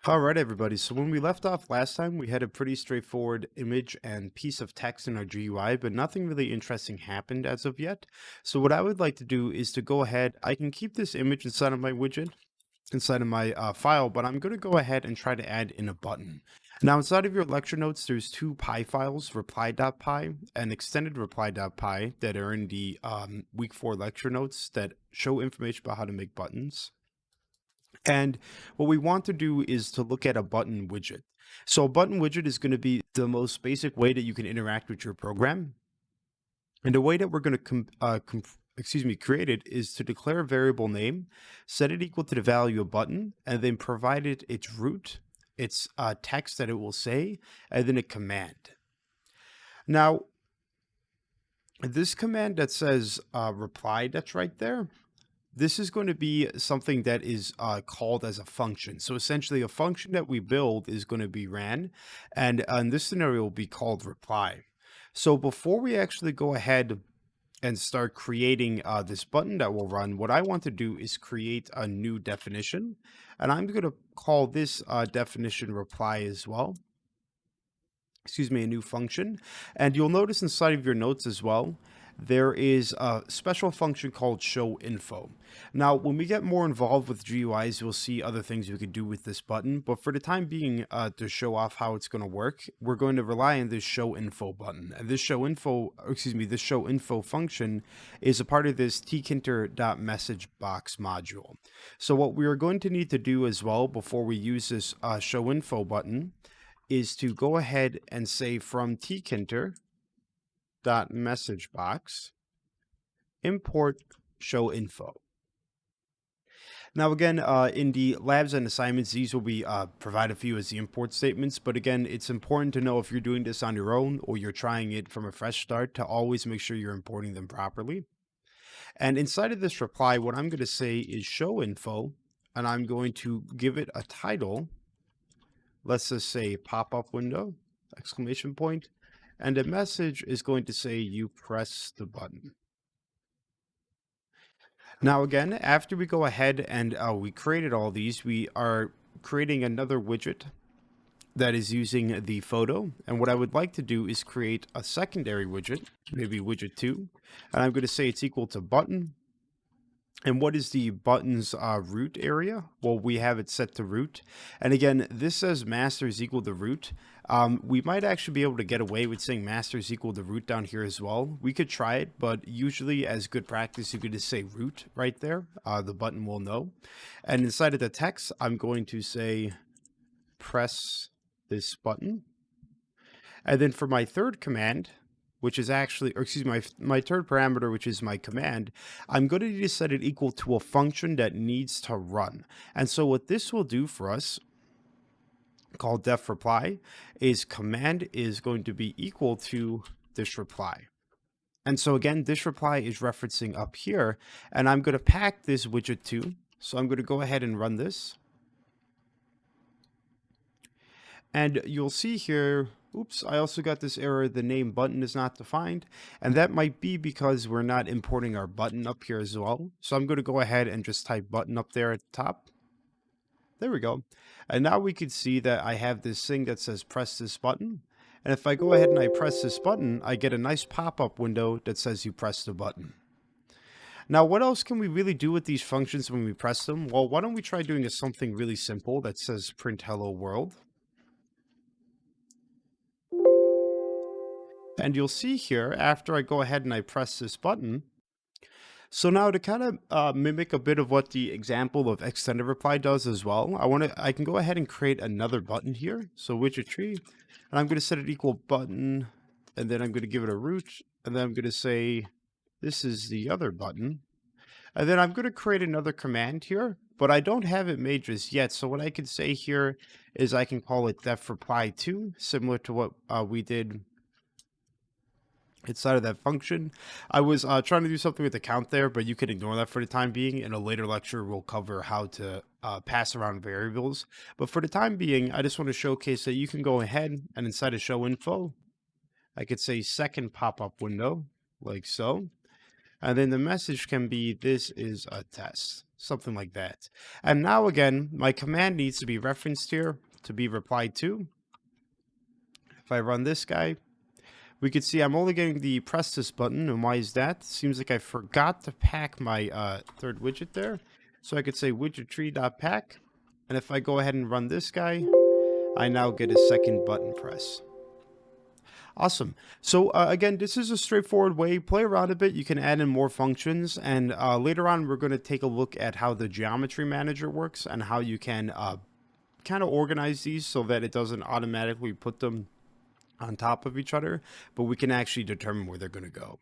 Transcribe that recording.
All right, everybody. So when we left off last time, we had a pretty straightforward image and piece of text in our GUI, but nothing really interesting happened as of yet. So what I would like to do is to go ahead, I can keep this image inside of my widget, inside of my file, but I'm going to go ahead and try to add in a button. Now, inside of your lecture notes, there's two py files, reply.py and extended reply.py, that are in the week 4 lecture notes that show information about how to make buttons. And what we want to do is to look at a button widget. So a button widget is going to be the most basic way that you can interact with your program. And the way that we're going to create it is to declare a variable name, set it equal to the value of button, and then provide it its root, its text that it will say, and then a command. Now, this command that says reply, that's right there, this is going to be something that is called as a function. So essentially, a function that we build is going to be ran, and in this scenario will be called reply. So before we actually go ahead and start creating this button that will run, what I want to do is create a new definition, and I'm going to call this definition reply as well. Excuse me, a new function. And you'll notice inside of your notes as well, there is a special function called showinfo. Now, when we get more involved with GUIs, you'll see other things we could do with this button. But for the time being, to show off how it's going to work, we're going to rely on this showinfo button. And this showinfo function is a part of this tkinter.messageBox module. So what we are going to need to do as well before we use this showinfo button is to go ahead and say from tkinter.messageBox import showinfo. Now again, in the labs and assignments, these will be provided for you as the import statements. But again, it's important to know if you're doing this on your own or you're trying it from a fresh start to always make sure you're importing them properly. And inside of this reply, what I'm going to say is showinfo, and I'm going to give it a title. Let's just say pop-up window, exclamation point, and the message is going to say you press the button. Now again, after we go ahead and we created all these, we are creating another widget that is using the photo. And what I would like to do is create a secondary widget, maybe widget 2, and I'm going to say it's equal to button. And what is the button's root area? Well, we have it set to root. And again, this says master is equal to root. We might actually be able to get away with saying master is equal to root down here as well. We could try it, but usually as good practice, you could just say root right there. The button will know. And inside of the text, I'm going to say press this button. And then for my third command, which is actually, or excuse me, my third parameter, which is my command, I'm going to need to set it equal to a function that needs to run. And so what this will do for us, called def reply, is command is going to be equal to this reply. And so again, this reply is referencing up here, and I'm going to pack this widget too. So I'm going to go ahead and run this. And you'll see here, oops, I also got this error, the name button is not defined, and that might be because we're not importing our button up here as well. So I'm going to go ahead and just type button up there at the top. There we go. And now we can see that I have this thing that says press this button. And if I go ahead and I press this button, I get a nice pop-up window that says you press the button. Now, what else can we really do with these functions when we press them? Well, why don't we try doing something really simple that says print hello world. And you'll see here, after I go ahead and I press this button, so now to kind of mimic a bit of what the example of extended reply does as well, I can go ahead and create another button here. So widget tree, and I'm going to set it equal button, and then I'm going to give it a root, and then I'm going to say this is the other button. And then I'm going to create another command here, but I don't have it made just yet. So what I can say here is I can call it def reply 2, similar to what we did inside of that function. I was trying to do something with the count there, but you can ignore that for the time being. In a later lecture, we'll cover how to pass around variables. But for the time being, I just want to showcase that you can go ahead and inside of showinfo, I could say second pop-up window, like so. And then the message can be, this is a test. something like that. And now again, my command needs to be referenced here to be replied to. If I run this guy, we could see I'm only getting the press this button. And why is that? Seems like I forgot to pack my third widget there. So I could say widget tree.pack. And if I go ahead and run this guy, I now get a second button press. Awesome. So again, this is a straightforward way. Play around a bit. You can add in more functions. And later on, we're going to take a look at how the geometry manager works and how you can kind of organize these so that it doesn't automatically put them on top of each other, but we can actually determine where they're going to go.